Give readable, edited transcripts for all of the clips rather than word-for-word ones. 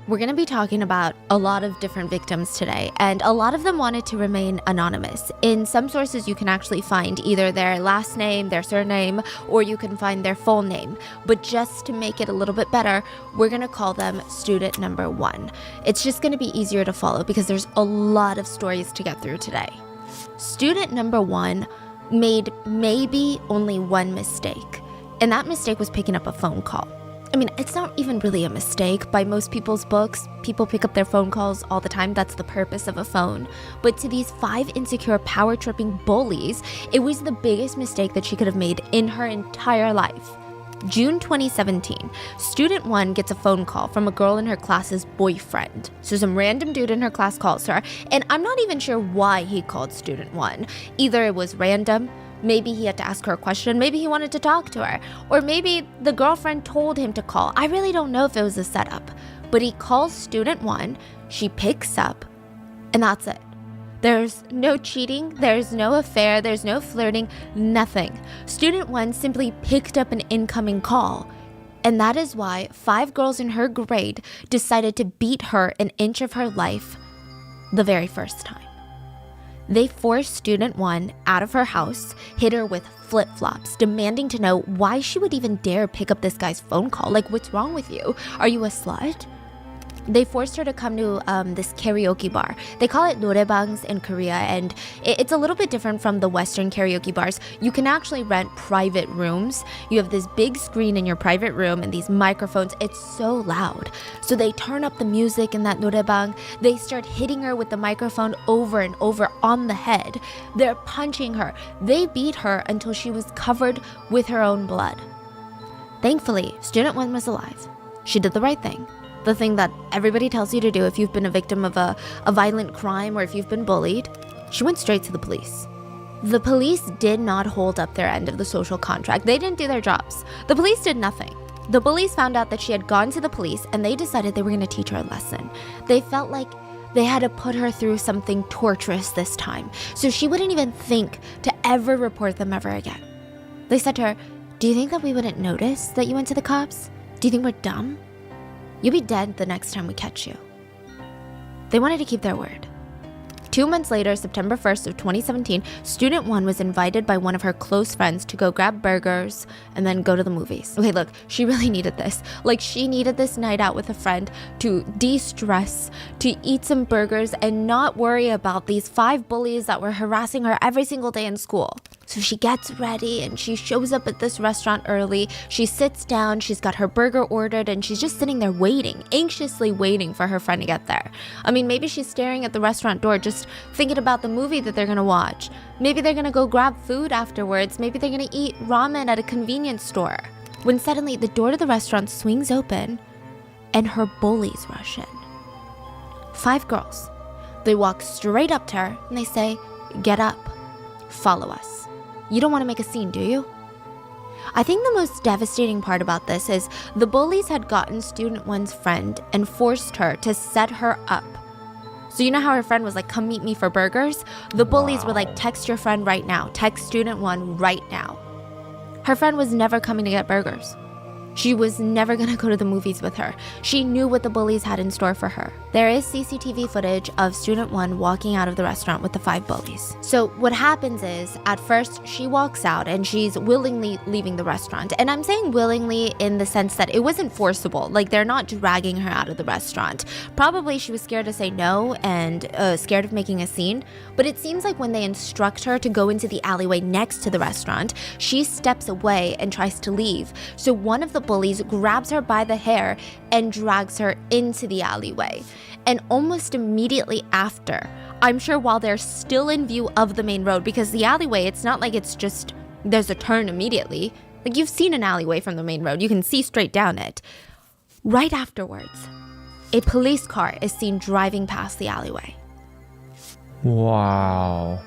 We're going to be talking about a lot of different victims today, and a lot of them wanted to remain anonymous. In some sources, you can actually find either their last name, their surname, or you can find their full name. But just to make it a little bit better, we're going to call them student number 1. It's just going to be easier to follow because there's a lot of stories to get through today. Student number 1 made maybe only one mistake, and that mistake was picking up a phone call. I mean, it's not even really a mistake. By most people's books, people pick up their phone calls all the time. That's the purpose of a phone. But to these 5 insecure, power-tripping bullies, it was the biggest mistake that she could have made in her entire life. June 2017, student 1 gets a phone call from a girl in her class's boyfriend. So some random dude in her class calls her, and I'm not even sure why he called student 1. Either it was random, maybe he had to ask her a question, maybe he wanted to talk to her, or maybe the girlfriend told him to call. I really don't know if it was a setup, but he calls student 1, she picks up, and that's it. There's no cheating, there's no affair, there's no flirting, nothing. Student 1 simply picked up an incoming call, and that is why 5 girls in her grade decided to beat her an inch of her life the very first time. They forced student 1 out of her house, hit her with flip-flops, demanding to know why she would even dare pick up this guy's phone call. Like, what's wrong with you? Are you a slut? They forced her to come to this karaoke bar. They call it norebangs in Korea, and it's a little bit different from the Western karaoke bars. You can actually rent private rooms. You have this big screen in your private room and these microphones. It's so loud. So they turn up the music in that norebang. They start hitting her with the microphone over and over on the head. They're punching her. They beat her until she was covered with her own blood. Thankfully, student 1 was alive. She did the right thing. The thing that everybody tells you to do if you've been a victim of a violent crime or if you've been bullied. She went straight to the police. The police did not hold up their end of the social contract. They didn't do their jobs. The police did nothing. The bullies found out that she had gone to the police and they decided they were going to teach her a lesson. They felt like they had to put her through something torturous this time, so she wouldn't even think to ever report them ever again. They said to her, "Do you think that we wouldn't notice that you went to the cops? Do you think we're dumb? You'll be dead the next time we catch you." They wanted to keep their word. 2 months later, September 1st of 2017, student 1 was invited by one of her close friends to go grab burgers and then go to the movies. Okay, look, she really needed this. Like, she needed this night out with a friend to de-stress, to eat some burgers and not worry about these 5 bullies that were harassing her every single day in school. So she gets ready and she shows up at this restaurant early. She sits down, she's got her burger ordered, and she's just sitting there waiting, anxiously waiting for her friend to get there. I mean, maybe she's staring at the restaurant door, just thinking about the movie that they're gonna watch. Maybe they're gonna go grab food afterwards. Maybe they're gonna eat ramen at a convenience store. When suddenly the door to the restaurant swings open and her bullies rush in. 5 girls. They walk straight up to her and they say, "Get up, follow us. You don't want to make a scene, do you?" I think the most devastating part about this is the bullies had gotten student 1's friend and forced her to set her up. So you know how her friend was like, "Come meet me for burgers?" The bullies were like, "Text your friend right now. Text student 1 right now." Her friend was never coming to get burgers. She was never gonna go to the movies with her. She knew what the bullies had in store for her. There is CCTV footage of student 1 walking out of the restaurant with the 5 bullies. So what happens is, at first, she walks out and she's willingly leaving the restaurant. And I'm saying willingly in the sense that it wasn't forcible. Like, they're not dragging her out of the restaurant. Probably she was scared to say no and scared of making a scene. But it seems like when they instruct her to go into the alleyway next to the restaurant, she steps away and tries to leave. So one of the bullies grabs her by the hair and drags her into the alleyway. And almost immediately after, I'm sure while they're still in view of the main road, because the alleyway, it's not like it's just, there's a turn immediately. Like, you've seen an alleyway from the main road, you can see straight down it. Right afterwards, a police car is seen driving past the alleyway. Wow.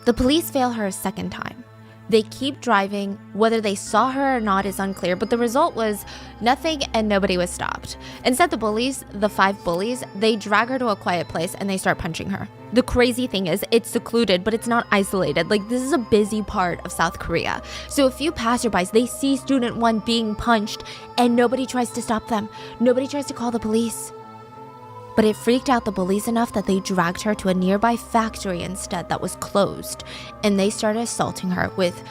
The police fail her a second time. They keep driving. Whether they saw her or not is unclear, but the result was nothing and nobody was stopped. Instead, the bullies, the 5 bullies, they drag her to a quiet place and they start punching her. The crazy thing is, it's secluded, but it's not isolated. Like, this is a busy part of South Korea. So a few passerbys, they see student 1 being punched and nobody tries to stop them. Nobody tries to call the police. but it freaked out the bullies enough that they dragged her to a nearby factory instead that was closed, and they started assaulting her with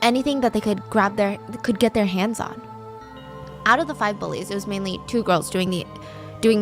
anything that they could get their hands on. Out of the 5 bullies, it was mainly 2 girls doing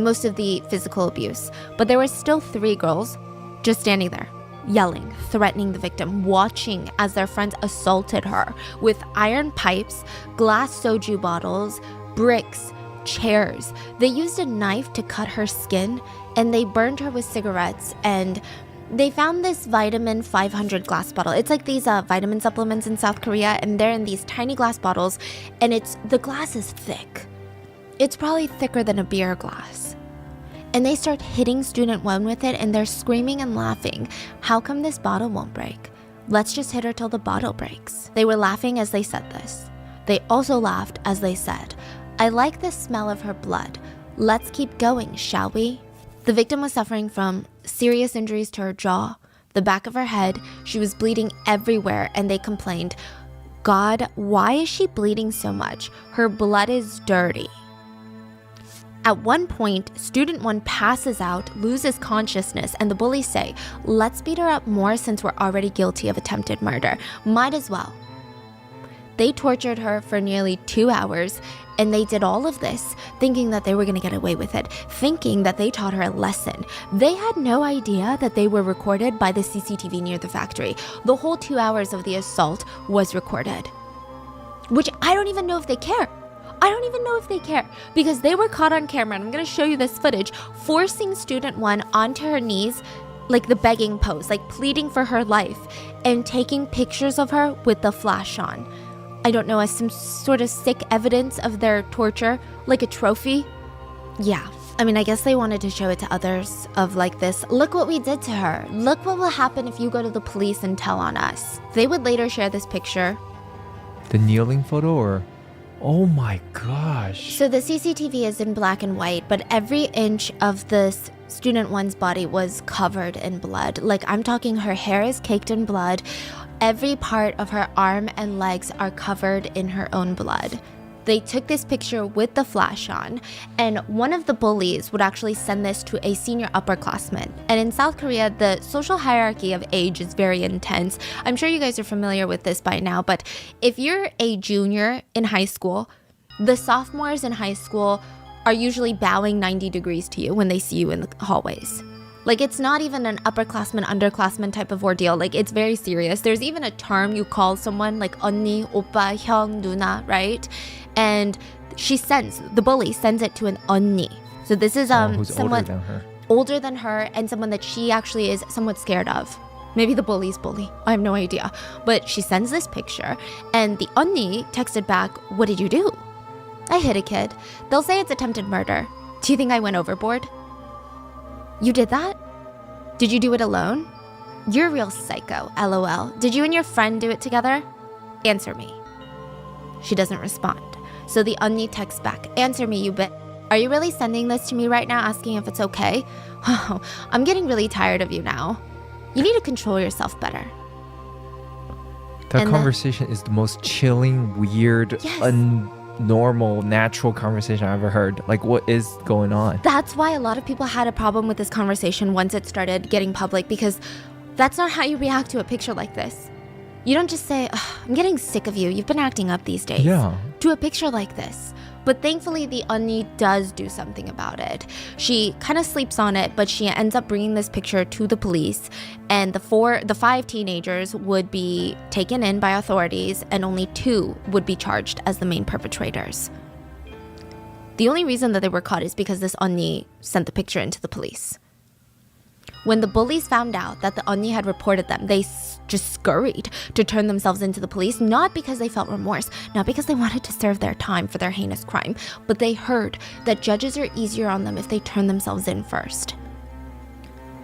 most of the physical abuse, but there were still 3 girls just standing there, yelling, threatening the victim, watching as their friends assaulted her with iron pipes, glass soju bottles, bricks, chairs. They used a knife to cut her skin, and they burned her with cigarettes, and they found this vitamin 500 glass bottle. It's like these vitamin supplements in South Korea, and they're in these tiny glass bottles, and the glass is thick. It's probably thicker than a beer glass. And they start hitting student 1 with it, and they're screaming and laughing. How come this bottle won't break? Let's just hit her till the bottle breaks. They were laughing as they said this. They also laughed as they said, I like the smell of her blood. Let's keep going, shall we? The victim was suffering from serious injuries to her jaw, the back of her head. She was bleeding everywhere, and they complained, God, why is she bleeding so much? Her blood is dirty. At one point, student 1 passes out, loses consciousness, and the bullies say, let's beat her up more since we're already guilty of attempted murder. Might as well. They tortured her for nearly 2 hours, and they did all of this thinking that they were going to get away with it, thinking that they taught her a lesson. They had no idea that they were recorded by the CCTV near the factory. The whole 2 hours of the assault was recorded, which I don't even know if they care. I don't even know if they care, because they were caught on camera, and I'm going to show you this footage, forcing student 1 onto her knees, like the begging pose, like pleading for her life, and taking pictures of her with the flash on. I don't know, as some sort of sick evidence of their torture, like a trophy. Yeah, I mean, I guess they wanted to show it to others of like this, look what we did to her. Look what will happen if you go to the police and tell on us. They would later share this picture. The kneeling photo, or? Oh my gosh. So the CCTV is in black and white, but every inch of this student 1's body was covered in blood. Like, I'm talking, her hair is caked in blood. Every part of her arm and legs are covered in her own blood. They took this picture with the flash on, and one of the bullies would actually send this to a senior upperclassman. And in South Korea, the social hierarchy of age is very intense. I'm sure you guys are familiar with this by now, but if you're a junior in high school, the sophomores in high school are usually bowing 90 degrees to you when they see you in the hallways. Like, it's not even an upperclassman, underclassman type of ordeal. Like, it's very serious. There's even a term you call someone like 언니, 오빠, 형, 누나, right? And the bully sends it to an 언니. So this is who's someone older than her, and someone that she actually is somewhat scared of. Maybe the bully's bully. I have no idea. But she sends this picture, and the 언니 texted back, what did you do? I hit a kid. They'll say it's attempted murder. Do you think I went overboard? You did that? Did you do it alone? You're a real psycho, LOL. Did you and your friend do it together? Answer me. She doesn't respond. So the 언니 texts back, answer me, you bitch. Are you really sending this to me right now, asking if it's okay? I'm getting really tired of you now. You need to control yourself better. That conversation is the most chilling, weird, normal, natural conversation I've ever heard. Like, what is going on? That's why a lot of people had a problem with this conversation once it started getting public, because that's not how you react to a picture like this. You don't just say, I'm getting sick of you. You've been acting up these days. Yeah. To a picture like this. But thankfully, the 언니 does do something about it. She kind of sleeps on it, but she ends up bringing this picture to the police, and the 5 teenagers would be taken in by authorities, and only 2 would be charged as the main perpetrators. The only reason that they were caught is because this 언니 sent the picture into the police. When the bullies found out that the 언니 had reported them, they just scurried to turn themselves into the police, not because they felt remorse, not because they wanted to serve their time for their heinous crime, but they heard that judges are easier on them if they turn themselves in first.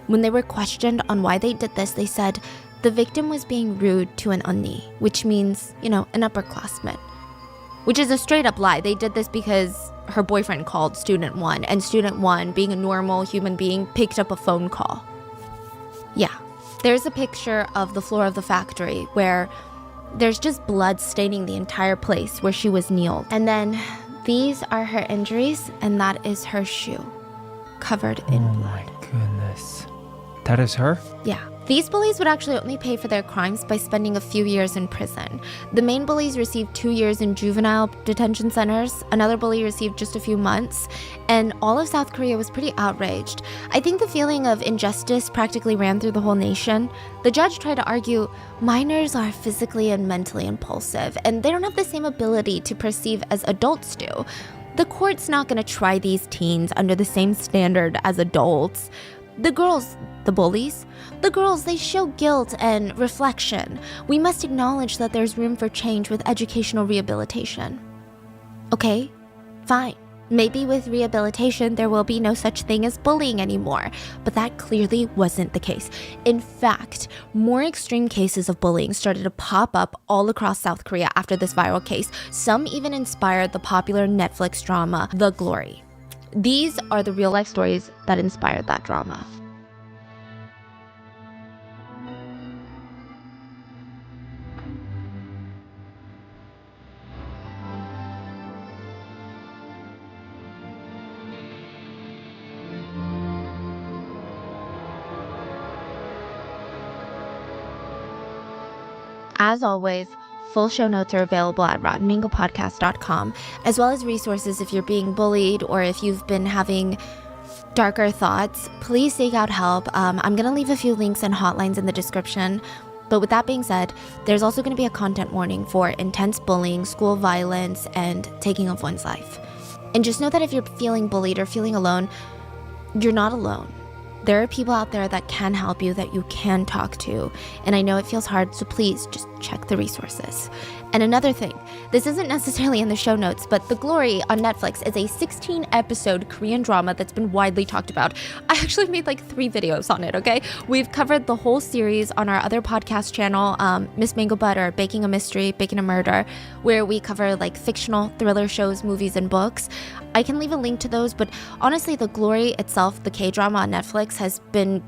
When they were questioned on why they did this, they said the victim was being rude to an 언니, which means, an upperclassman, which is a straight up lie. They did this because her boyfriend called student 1, and student 1, being a normal human being, picked up a phone call. Yeah, there's a picture of the floor of the factory where there's just blood staining the entire place where she was kneeled. And then these are her injuries, and that is her shoe. covered in Oh blood. my goodness. That is her? Yeah. These bullies would actually only pay for their crimes by spending a few years in prison. The main bullies received 2 years in juvenile detention centers. Another bully received just a few months. And all of South Korea was pretty outraged. I think the feeling of injustice practically ran through the whole nation. The judge tried to argue minors are physically and mentally impulsive, and they don't have the same ability to perceive as adults do. The court's not going to try these teens under the same standard as adults. The girls, the bullies, the girls, they show guilt and reflection. We must acknowledge that there's room for change with educational rehabilitation. Okay, fine. Maybe with rehabilitation, there will be no such thing as bullying anymore, but that clearly wasn't the case. In fact, more extreme cases of bullying started to pop up all across South Korea after this viral case. Some even inspired the popular Netflix drama, The Glory. These are the real-life stories that inspired that drama. As always, full show notes are available at rottenmangopodcast.com, as well as resources if you're being bullied or if you've been having darker thoughts. Please seek out help. I'm going to leave a few links and hotlines in the description. But with that being said, there's also going to be a content warning for intense bullying, school violence, and taking of one's life. And just know that if you're feeling bullied or feeling alone, you're not alone. There are people out there that can help you, that you can talk to. And I know it feels hard, so please just check the resources. And another thing, this isn't necessarily in the show notes, but The Glory on Netflix is a 16-episode Korean drama that's been widely talked about. I actually made like 3 videos on it, okay? We've covered the whole series on our other podcast channel, Miss Mango Butter, Baking a Mystery, Baking a Murder, where we cover like fictional thriller shows, movies, and books. I can leave a link to those, but honestly, The Glory itself, the K-drama on Netflix, has been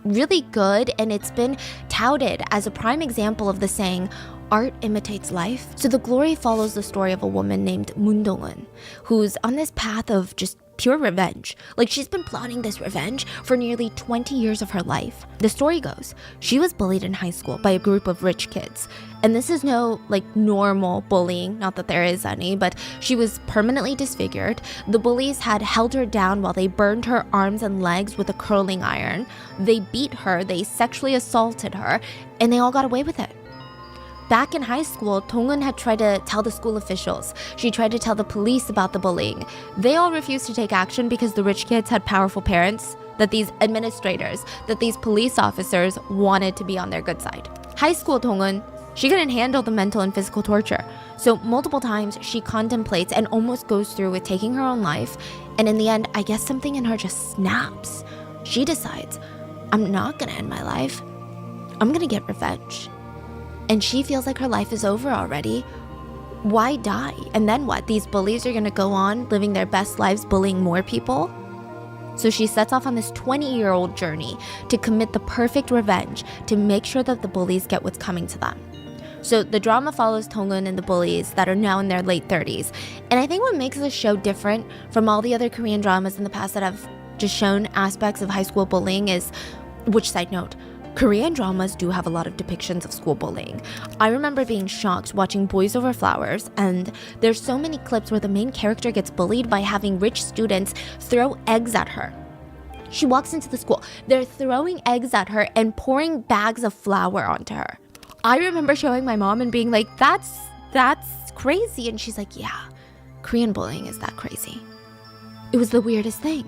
really good, and it's been touted as a prime example of the saying, art imitates life. So The Glory follows the story of a woman named Moon Dong-eun, who's on this path of just pure revenge. Like, she's been plotting this revenge for nearly 20 years of her life. The story goes, she was bullied in high school by a group of rich kids. And this is no like normal bullying, not that there is any, but she was permanently disfigured. The bullies had held her down while they burned her arms and legs with a curling iron. They beat her, they sexually assaulted her, and they all got away with it. Back in high school, Dong-eun had tried to tell the school officials. She tried to tell the police about the bullying. They all refused to take action because the rich kids had powerful parents, that these administrators, that these police officers wanted to be on their good side. High school Dong-eun, she couldn't handle the mental and physical torture. So multiple times she contemplates and almost goes through with taking her own life. And in the end, I guess something in her just snaps. She decides, I'm not gonna end my life. I'm gonna get revenge. And she feels like her life is over already. Why die? And then what? These bullies are gonna go on living their best lives bullying more people? So she sets off on this 20-year-old journey to commit the perfect revenge to make sure that the bullies get what's coming to them. So the drama follows Dong-eun and the bullies that are now in their late 30s. And I think what makes this show different from all the other Korean dramas in the past that have just shown aspects of high school bullying is, which side note, Korean dramas do have a lot of depictions of school bullying. I remember being shocked watching Boys Over Flowers, and there's so many clips where the main character gets bullied by having rich students throw eggs at her. She walks into the school, they're throwing eggs at her and pouring bags of flour onto her. I remember showing my mom and being like, that's crazy. And she's like, yeah, Korean bullying is that crazy. It was the weirdest thing.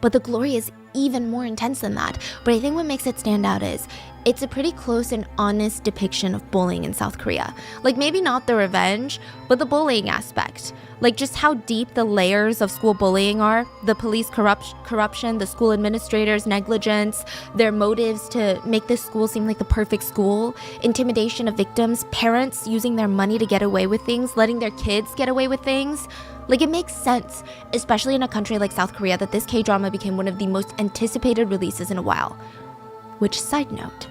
But The Glory is even more intense than that. But I think what makes it stand out is it's a pretty close and honest depiction of bullying in South Korea. Like, maybe not the revenge, but the bullying aspect. Like, just how deep the layers of school bullying are. The police corruption, the school administrators' negligence, their motives to make this school seem like the perfect school, intimidation of victims, parents using their money to get away with things, letting their kids get away with things. Like, it makes sense, especially in a country like South Korea, that this K-drama became one of the most anticipated releases in a while. Which, side note,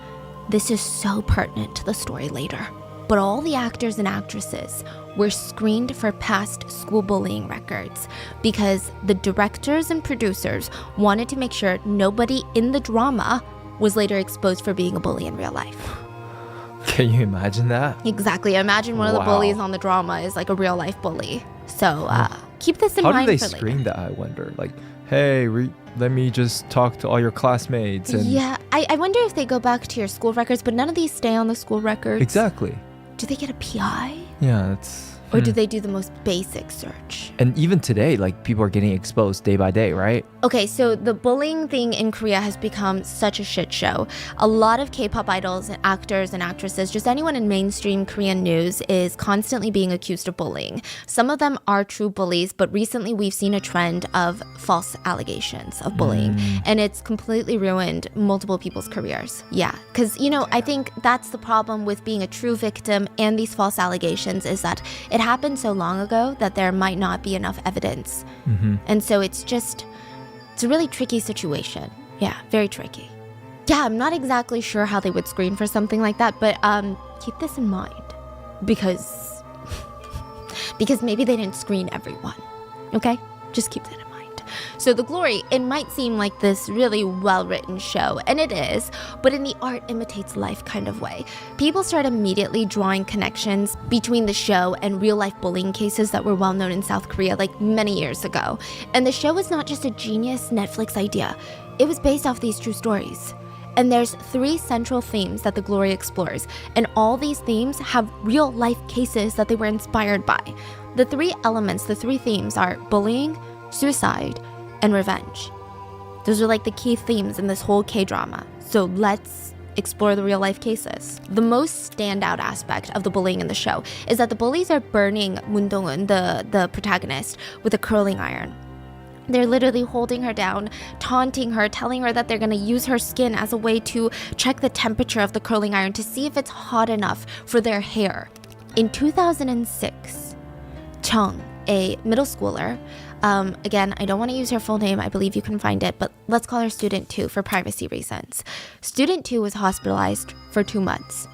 this is so pertinent to the story later. But all the actors and actresses were screened for past school bullying records because the directors and producers wanted to make sure nobody in the drama was later exposed for being a bully in real life. Can you imagine that? Exactly. Imagine one of the Wow. bullies on the drama is like a real life bully. So keep this in How mind do they for screen later. that, I wonder? Like, hey, let me just talk to all your classmates. And Yeah, I wonder if they go back to your school records, but none of these stay on the school records. Exactly. Do they get a PI? Yeah, that's... Or do they do the most basic search? And even today, like, people are getting exposed day by day, right? Okay, so the bullying thing in Korea has become such a shit show. A lot of K-pop idols and actors and actresses, just anyone in mainstream Korean news is constantly being accused of bullying. Some of them are true bullies, but recently we've seen a trend of false allegations of bullying, and it's completely ruined multiple people's careers. Yeah, because, you know, I think that's the problem with being a true victim and these false allegations is that it happened so long ago that there might not be enough evidence. And so it's a really tricky situation. Yeah, very tricky. Yeah, I'm not exactly sure how they would screen for something like that, but keep this in mind because maybe they didn't screen everyone. Okay? Just keep that in mind. So The Glory, it might seem like this really well-written show, and it is, but in the art imitates life kind of way. People start immediately drawing connections between the show and real-life bullying cases that were well-known in South Korea like many years ago. And the show was not just a genius Netflix idea. It was based off these true stories. And there's 3 central themes that The Glory explores, and all these themes have real-life cases that they were inspired by. The 3 elements, the 3 themes are bullying, suicide, and revenge. Those are like the key themes in this whole K-drama. So let's explore the real life cases. The most standout aspect of the bullying in the show is that the bullies are burning Moon Dong-eun, the protagonist, with a curling iron. They're literally holding her down, taunting her, telling her that they're gonna use her skin as a way to check the temperature of the curling iron to see if it's hot enough for their hair. In 2006, Cheong, a middle schooler, again, I don't want to use her full name. I believe you can find it, but let's call her Student 2 for privacy reasons. Student 2 was hospitalized for 2 months.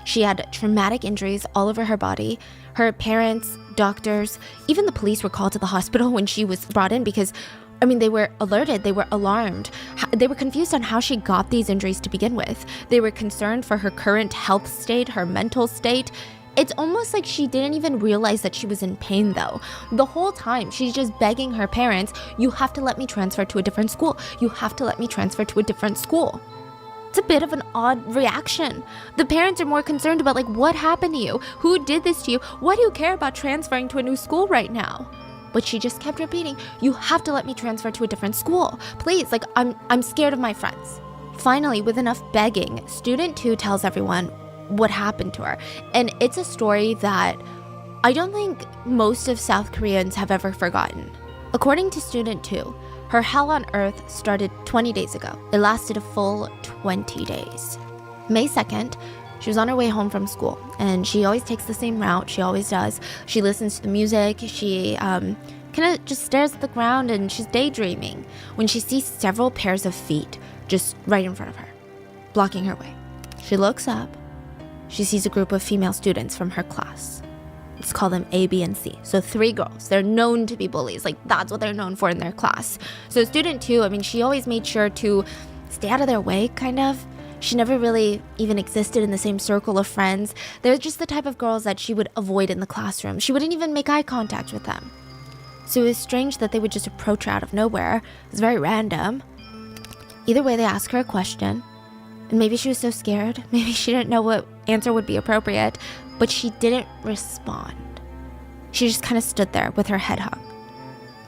She had traumatic injuries all over her body. Her parents, doctors, even the police were called to the hospital when she was brought in because, I mean, they were alerted, they were alarmed. They were confused on how she got these injuries to begin with. They were concerned for her current health state, her mental state. It's almost like she didn't even realize that she was in pain though. The whole time, she's just begging her parents, you have to let me transfer to a different school. You have to let me transfer to a different school. It's a bit of an odd reaction. The parents are more concerned about like, what happened to you? Who did this to you? Why do you care about transferring to a new school right now? But she just kept repeating, you have to let me transfer to a different school. Please, like, I'm scared of my friends. Finally, with enough begging, Student 2 tells everyone what happened to her. And it's a story that I don't think most of South Koreans have ever forgotten. According to Student 2, her hell on earth started 20 days ago. It lasted a full 20 days. May 2nd, she was on her way home from school, and she always takes the same route. She always does. She listens to the music. She kind of just stares at the ground, and she's daydreaming when she sees several pairs of feet just right in front of her, blocking her way. She looks up. She sees a group of female students from her class. Let's call them A, B, and C. So 3 girls. They're known to be bullies. Like, that's what they're known for in their class. So Student 2, I mean, she always made sure to stay out of their way, kind of. She never really even existed in the same circle of friends. They're just the type of girls that she would avoid in the classroom. She wouldn't even make eye contact with them. So it was strange that they would just approach her out of nowhere. It was very random. Either way, they asked her a question. And maybe she was so scared. Maybe she didn't know what answer would be appropriate. But she didn't respond. She just kind of stood there with her head hung.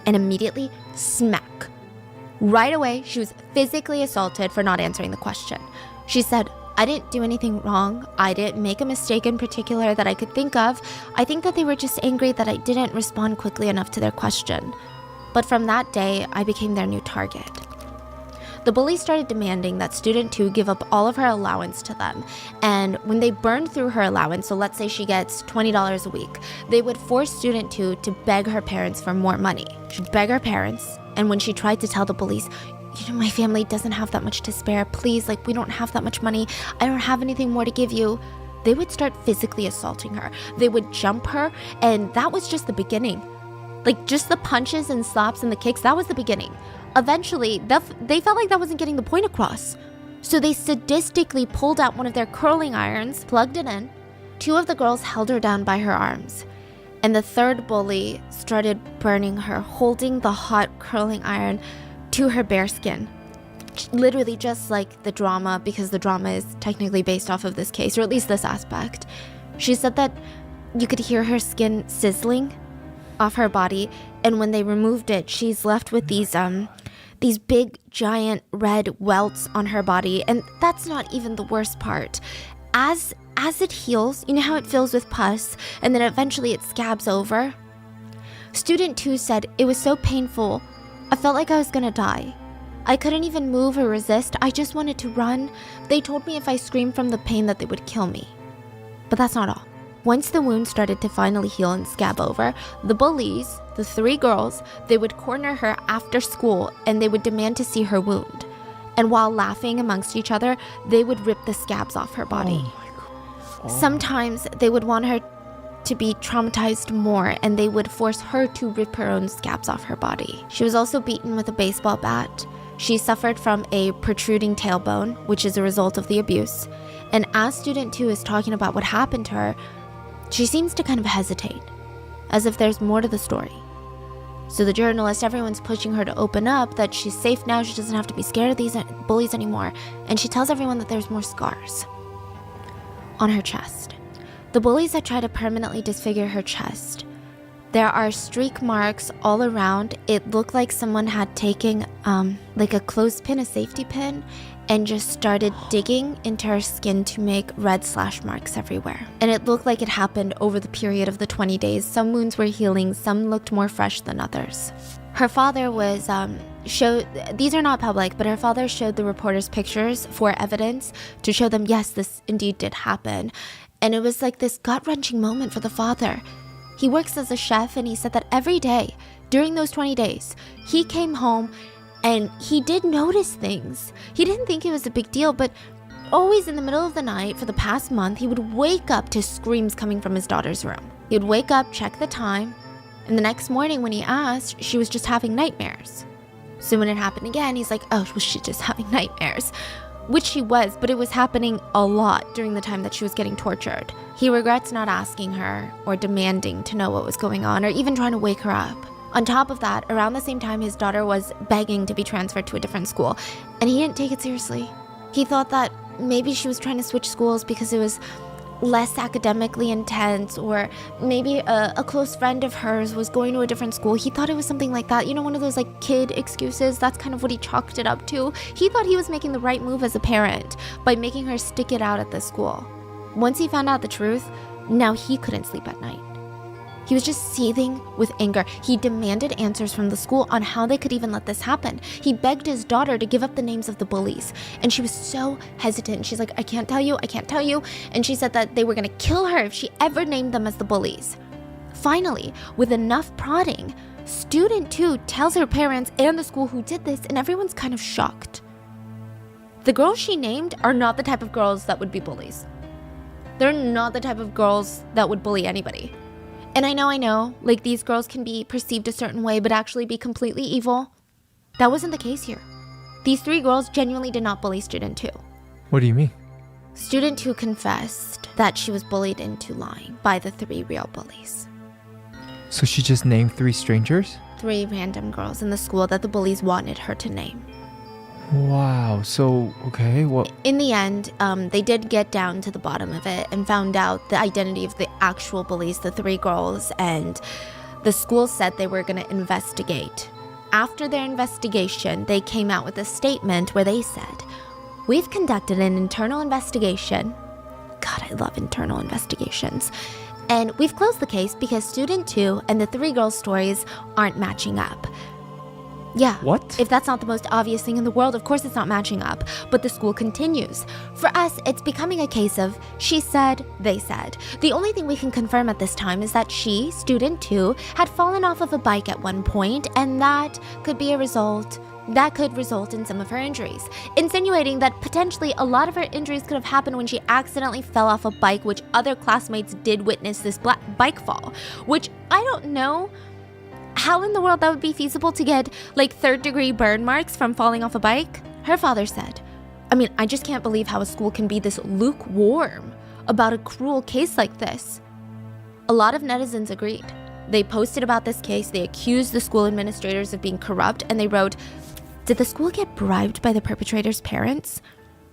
And immediately, smack. Right away, she was physically assaulted for not answering the question. She said, I didn't do anything wrong. I didn't make a mistake in particular that I could think of. I think that they were just angry that I didn't respond quickly enough to their question. But from that day, I became their new target. The bullies started demanding that Student 2 give up all of her allowance to them. And when they burned through her allowance, so let's say she gets $20 a week, they would force Student 2 to beg her parents for more money. She'd beg her parents, and when she tried to tell the bullies, you know, my family doesn't have that much to spare, please, like, we don't have that much money, I don't have anything more to give you, they would start physically assaulting her. They would jump her, and that was just the beginning. Like, just the punches and slaps and the kicks, that was the beginning. Eventually, they felt like that wasn't getting the point across. So they sadistically pulled out one of their curling irons, plugged it in. 2 of the girls held her down by her arms. And the third bully started burning her, holding the hot curling iron to her bare skin. Literally just like the drama, because the drama is technically based off of this case, or at least this aspect. She said that you could hear her skin sizzling off her body, and when they removed it, she's left with these big giant red welts on her body. And that's not even the worst part. As it heals, you know how it fills with pus and then eventually it scabs over? Student 2 said, it was so painful. I felt like I was gonna die. I couldn't even move or resist. I just wanted to run. They told me if I screamed from the pain that they would kill me. But that's not all. Once the wound started to finally heal and scab over, the bullies, the 3 girls, they would corner her after school and they would demand to see her wound. And while laughing amongst each other, they would rip the scabs off her body. Sometimes they would want her to be traumatized more, and they would force her to rip her own scabs off her body. She was also beaten with a baseball bat. She suffered from a protruding tailbone, which is a result of the abuse. And as student 2 is talking about what happened to her, she seems to kind of hesitate, as if there's more to the story. So the journalist, everyone's pushing her to open up, that she's safe now, she doesn't have to be scared of these bullies anymore. And she tells everyone that there's more scars on her chest. The bullies had tried to permanently disfigure her chest. There are streak marks all around. It looked like someone had taken like a clothespin, a safety pin, and just started digging into her skin to make red slash marks everywhere. And it looked like it happened over the period of the 20 days. Some wounds were healing, some looked more fresh than others. Her father was these are not public, but her father showed the reporters pictures for evidence to show them, yes, this indeed did happen. And it was like this gut-wrenching moment for the father. He works as a chef, and he said that every day during those 20 days, he came home and he did notice things. He didn't think it was a big deal, but always in the middle of the night for the past month, he would wake up to screams coming from his daughter's room. He would wake up, check the time, and the next morning when he asked, she was just having nightmares. So when it happened again, he's like, oh, was she just having nightmares? Which she was, but it was happening a lot during the time that she was getting tortured. He regrets not asking her or demanding to know what was going on or even trying to wake her up. On top of that, around the same time, his daughter was begging to be transferred to a different school, and he didn't take it seriously. He thought that maybe she was trying to switch schools because it was less academically intense, or maybe a close friend of hers was going to a different school. He thought it was something like that. You know, one of those like kid excuses. That's kind of what he chalked it up to. He thought he was making the right move as a parent by making her stick it out at the school. Once he found out the truth, now he couldn't sleep at night. He was just seething with anger. He demanded answers from the school on how they could even let this happen. He begged his daughter to give up the names of the bullies. And she was so hesitant. She's like, I can't tell you. And she said that they were gonna kill her if she ever named them as the bullies. Finally, with enough prodding, student 2 tells her parents and the school who did this, and everyone's kind of shocked. The girls she named are not the type of girls that would be bullies. They're not the type of girls that would bully anybody. And I know, like these girls can be perceived a certain way, but actually be completely evil. That wasn't the case here. These 3 girls genuinely did not bully student 2. What do you mean? Student 2 confessed that she was bullied into lying by the 3 real bullies. So she just named 3 strangers? 3 random girls in the school that the bullies wanted her to name. Wow. So, okay, what? In the end, they did get down to the bottom of it and found out the identity of the actual bullies, the 3 girls, and the school said they were going to investigate. After their investigation, they came out with a statement where they said, we've conducted an internal investigation. God, I love internal investigations. And we've closed the case because student 2 and the 3 girls' stories aren't matching up. Yeah. What? If that's not the most obvious thing in the world, of course it's not matching up. But the school continues. For us, it's becoming a case of she said, they said. The only thing we can confirm at this time is that she, student 2, had fallen off of a bike at one point, and that could result in some of her injuries, insinuating that potentially a lot of her injuries could have happened when she accidentally fell off a bike, which other classmates did witness this bike fall, which I don't know how in the world that would be feasible to get like third-degree burn marks from falling off a bike. Her father said, I mean, I just can't believe how a school can be this lukewarm about a cruel case like this. A lot of netizens agreed. They posted about this case, they accused the school administrators of being corrupt, and they wrote, did the school get bribed by the perpetrator's parents?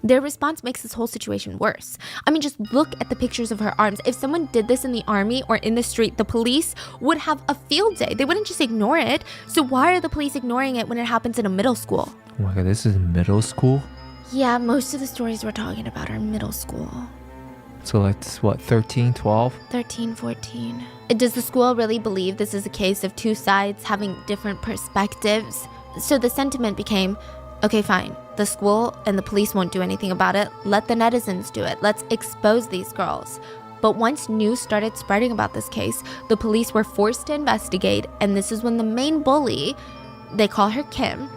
Their response makes this whole situation worse. I mean, just look at the pictures of her arms. If someone did this in the army or in the street, the police would have a field day. They wouldn't just ignore it. So why are the police ignoring it when it happens in a middle school? Oh my god, this is middle school? Yeah, most of the stories we're talking about are middle school. So like, what, 13, 12? 13, 14. Does the school really believe this is a case of two sides having different perspectives? So the sentiment became, okay, fine. The school and the police won't do anything about it. Let the netizens do it. Let's expose these girls. But once news started spreading about this case, the police were forced to investigate, and this is when the main bully, they call her Kim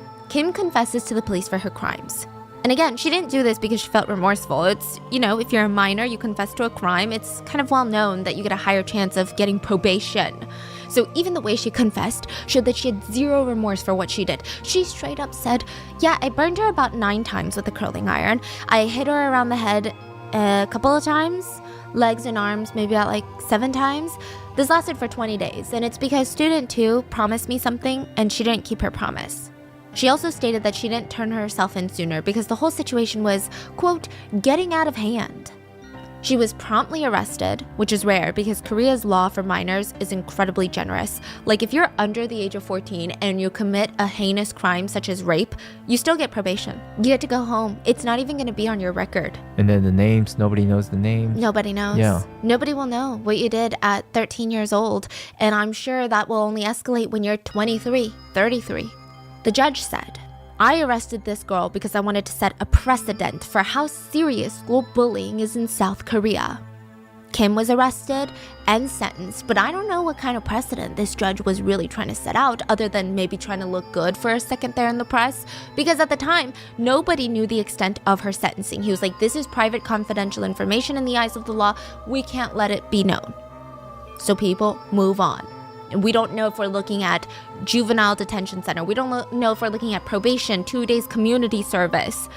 confesses to the police for her crimes. And again, she didn't do this because she felt remorseful. It's, if you're a minor, you confess to a crime, it's kind of well known that you get a higher chance of getting probation. So even the way she confessed showed that she had zero remorse for what she did. She straight up said, yeah, I burned her about 9 times with a curling iron. I hit her around the head a couple of times, legs and arms maybe about like 7 times. This lasted for 20 days, and it's because student 2 promised me something and she didn't keep her promise. She also stated that she didn't turn herself in sooner because the whole situation was, quote, getting out of hand. She was promptly arrested, which is rare because Korea's law for minors is incredibly generous. Like if you're under the age of 14 and you commit a heinous crime such as rape, you still get probation. You get to go home. It's not even going to be on your record. And then the names, nobody knows the names. Nobody knows. Yeah. Nobody will know what you did at 13 years old. And I'm sure that will only escalate when you're 23, 33. The judge said, I arrested this girl because I wanted to set a precedent for how serious school bullying is in South Korea. Kim was arrested and sentenced, but I don't know what kind of precedent this judge was really trying to set out other than maybe trying to look good for a second there in the press, because at the time, nobody knew the extent of her sentencing. He was like, this is private confidential information in the eyes of the law. We can't let it be known. So people move on. We don't know if we're looking at juvenile detention center. We don't know if we're looking at probation, 2 days community service.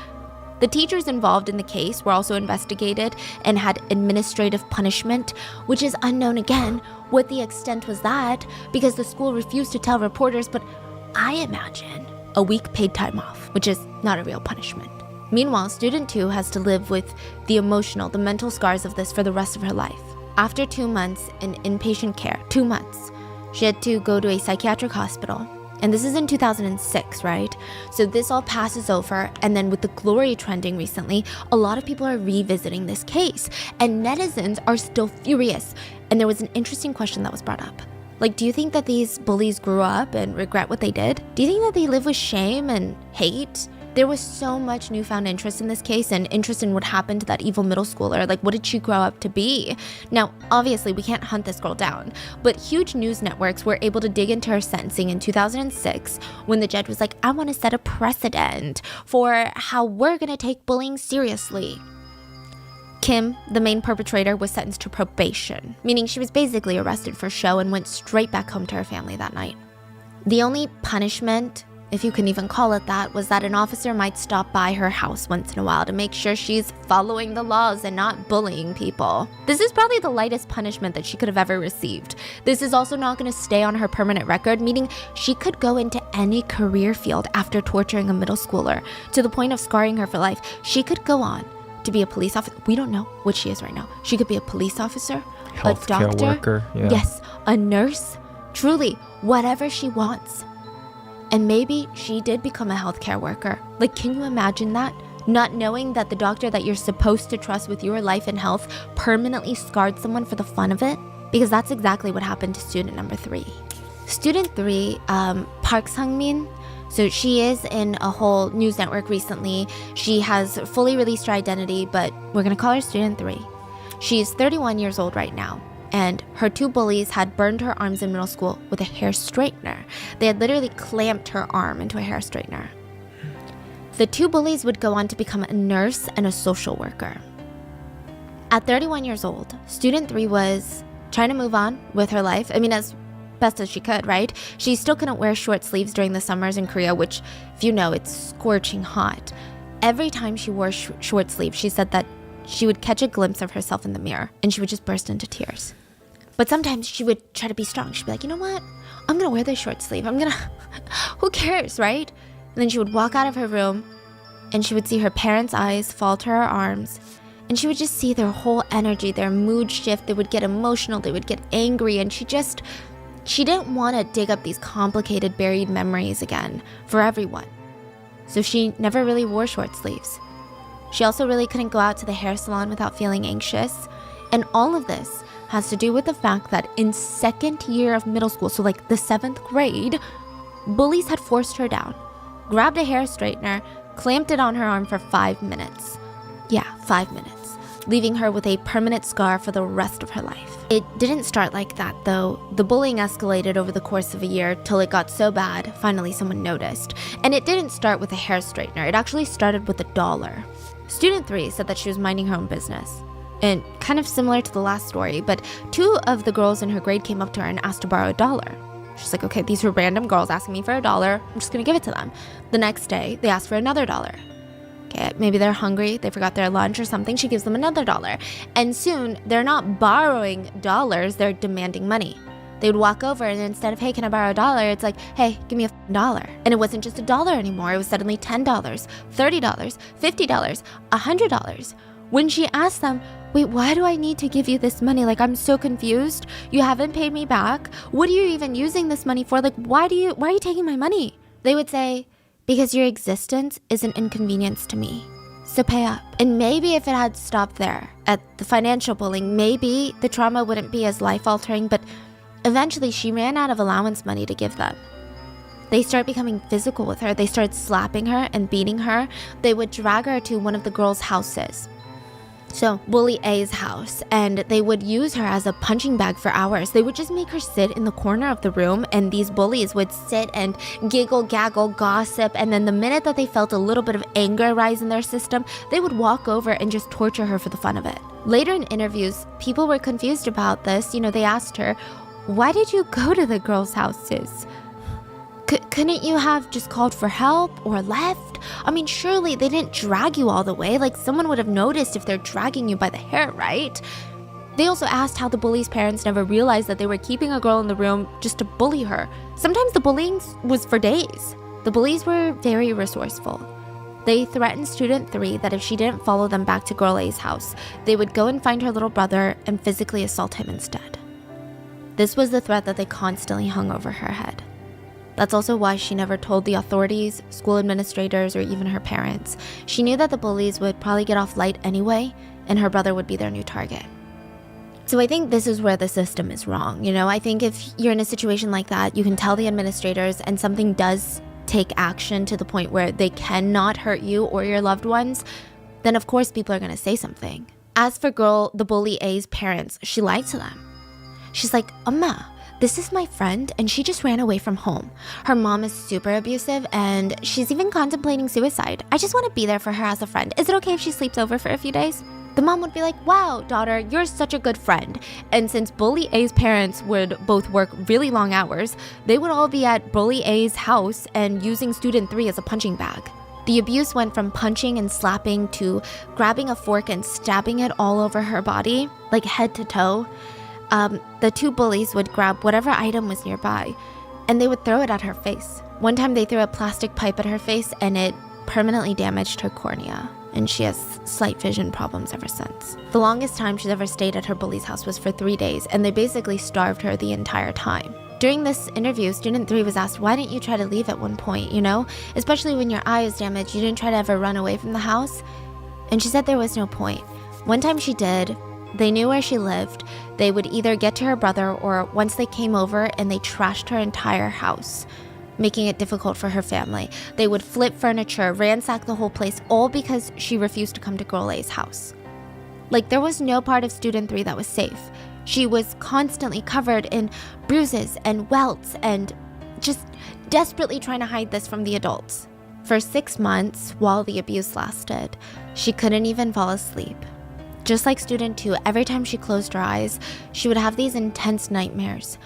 The teachers involved in the case were also investigated and had administrative punishment, which is unknown again what the extent was that because the school refused to tell reporters, but I imagine a week paid time off, which is not a real punishment. Meanwhile, student 2 has to live with the emotional, the mental scars of this for the rest of her life. After 2 months in inpatient care, 2 months, she had to go to a psychiatric hospital. And this is in 2006, right? So this all passes over. And then with the glory trending recently, a lot of people are revisiting this case. And netizens are still furious. And there was an interesting question that was brought up. Like, do you think that these bullies grew up and regret what they did? Do you think that they live with shame and hate? There was so much newfound interest in this case and interest in what happened to that evil middle schooler. Like, what did she grow up to be? Now, obviously, we can't hunt this girl down, but huge news networks were able to dig into her sentencing in 2006 when the judge was like, I want to set a precedent for how we're going to take bullying seriously. Kim, the main perpetrator, was sentenced to probation, meaning she was basically arrested for show and went straight back home to her family that night. The only punishment, if you can even call it that, was that an officer might stop by her house once in a while to make sure she's following the laws and not bullying people. This is probably the lightest punishment that she could have ever received. This is also not going to stay on her permanent record, meaning she could go into any career field after torturing a middle schooler to the point of scarring her for life. She could go on to be a police officer. We don't know what she is right now. She could be a police officer, a doctor, worker, yeah. Yes, a nurse, truly, whatever she wants. And maybe she did become a healthcare worker. Like, can you imagine that? Not knowing that the doctor that you're supposed to trust with your life and health permanently scarred someone for the fun of it? Because that's exactly what happened to student number 3. Student 3, Park Sang-min, So she is in a whole news network recently. She has fully released her identity, but we're going to call her Student 3. She's 31 years old right now, and her 2 bullies had burned her arms in middle school with a hair straightener. They had literally clamped her arm into a hair straightener. The 2 bullies would go on to become a nurse and a social worker. At 31 years old, Student 3 was trying to move on with her life. I mean, as best as she could, right? She still couldn't wear short sleeves during the summers in Korea, which, if you know, it's scorching hot. Every time she wore short sleeves, she said that she would catch a glimpse of herself in the mirror and she would just burst into tears. But sometimes she would try to be strong. She'd be like, you know what? I'm gonna wear this short sleeve. Who cares, right? And then she would walk out of her room and she would see her parents' eyes fall to her arms. And she would just see their whole energy, their mood shift. They would get emotional, they would get angry. And she didn't want to dig up these complicated buried memories again for everyone. So she never really wore short sleeves. She also really couldn't go out to the hair salon without feeling anxious. And all of this has to do with the fact that in 2nd year of middle school, so like the 7th grade, bullies had forced her down, grabbed a hair straightener, clamped it on her arm for 5 minutes. Yeah, 5 minutes, leaving her with a permanent scar for the rest of her life. It didn't start like that, though. The bullying escalated over the course of a year till it got so bad, finally someone noticed. And it didn't start with a hair straightener. It actually started with $1. Student 3 said that she was minding her own business. And kind of similar to the last story, but 2 of the girls in her grade came up to her and asked to borrow $1. She's like, okay, these are random girls asking me for $1. I'm just gonna give it to them. The next day, they asked for another $1. Okay, maybe they're hungry, they forgot their lunch or something, she gives them another $1. And soon, they're not borrowing dollars, they're demanding money. They would walk over and instead of, hey, can I borrow $1? It's like, hey, give me $1. And it wasn't just $1 anymore, it was suddenly $10, $30, $50, $100. When she asked them, wait, why do I need to give you this money? Like, I'm so confused. You haven't paid me back. What are you even using this money for? Like, why are you taking my money? They would say, because your existence is an inconvenience to me. So pay up. And maybe if it had stopped there at the financial bullying, maybe the trauma wouldn't be as life-altering, but eventually she ran out of allowance money to give them. They start becoming physical with her. They start slapping her and beating her. They would drag her to one of the girls' houses. So, Bully A's house, and they would use her as a punching bag for hours. They would just make her sit in the corner of the room, and these bullies would sit and giggle, gaggle, gossip, and then the minute that they felt a little bit of anger rise in their system, they would walk over and just torture her for the fun of it. Later in interviews, people were confused about this. They asked her, why did you go to the girls' houses? Couldn't you have just called for help or left? I mean, surely they didn't drag you all the way. Like, someone would have noticed if they're dragging you by the hair, right? They also asked how the bully's parents never realized that they were keeping a girl in the room just to bully her. Sometimes the bullying was for days. The bullies were very resourceful. They threatened Student 3 that if she didn't follow them back to Girl A's house, they would go and find her little brother and physically assault him instead. This was the threat that they constantly hung over her head. That's also why she never told the authorities, school administrators, or even her parents. She knew that the bullies would probably get off light anyway, and her brother would be their new target. So I think this is where the system is wrong. I think if you're in a situation like that, you can tell the administrators and something does take action to the point where they cannot hurt you or your loved ones, then of course people are going to say something. As for the Bully A's parents, she lied to them. She's like, Amma, this is my friend, and she just ran away from home. Her mom is super abusive, and she's even contemplating suicide. I just want to be there for her as a friend. Is it okay if she sleeps over for a few days? The mom would be like, wow, daughter, you're such a good friend. And since Bully A's parents would both work really long hours, they would all be at Bully A's house and using Student 3 as a punching bag. The abuse went from punching and slapping to grabbing a fork and stabbing it all over her body, like head to toe. The 2 bullies would grab whatever item was nearby, and they would throw it at her face. One time they threw a plastic pipe at her face, and it permanently damaged her cornea, and she has slight vision problems ever since. The longest time she's ever stayed at her bully's house was for 3 days, and they basically starved her the entire time. During this interview, Student 3 was asked, why didn't you try to leave at one point, Especially when your eye is damaged, you didn't try to ever run away from the house? And she said there was no point. One time she did. They knew where she lived. They would either get to her brother or once they came over and they trashed her entire house. making it difficult for her family. They would flip furniture, ransack the whole place, all because she refused to come to Girl A's house. Like, there was no part of Student 3 that was safe. She was constantly covered in bruises and welts and just desperately trying to hide this from the adults. For 6 months, while the abuse lasted, she couldn't even fall asleep. Just like Student 2, every time she closed her eyes, she would have these intense nightmares.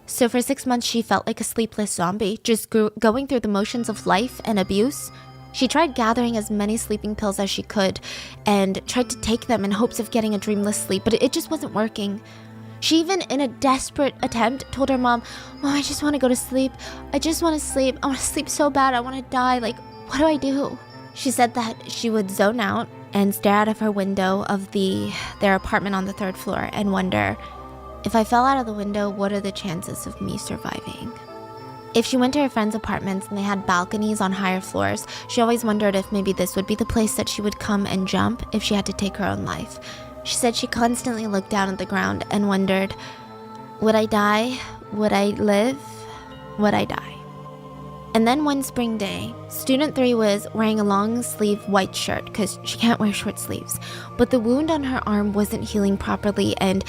So for 6 months, she felt like a sleepless zombie, just going through the motions of life and abuse. She tried gathering as many sleeping pills as she could and tried to take them in hopes of getting a dreamless sleep, but it just wasn't working. She even, in a desperate attempt, told her mom, "Mom, I just want to go to sleep. I just want to sleep. I want to sleep so bad. I want to die. Like, what do I do?" She said that she would zone out and stare out of her window of their apartment on the 3rd floor and wonder, if I fell out of the window, what are the chances of me surviving? If she went to her friends' apartments and they had balconies on higher floors, she always wondered if maybe this would be the place that she would come and jump if she had to take her own life. She said she constantly looked down at the ground and wondered, would I die? Would I live? Would I die? And then one spring day, Student 3 was wearing a long-sleeve white shirt because she can't wear short sleeves. But the wound on her arm wasn't healing properly, and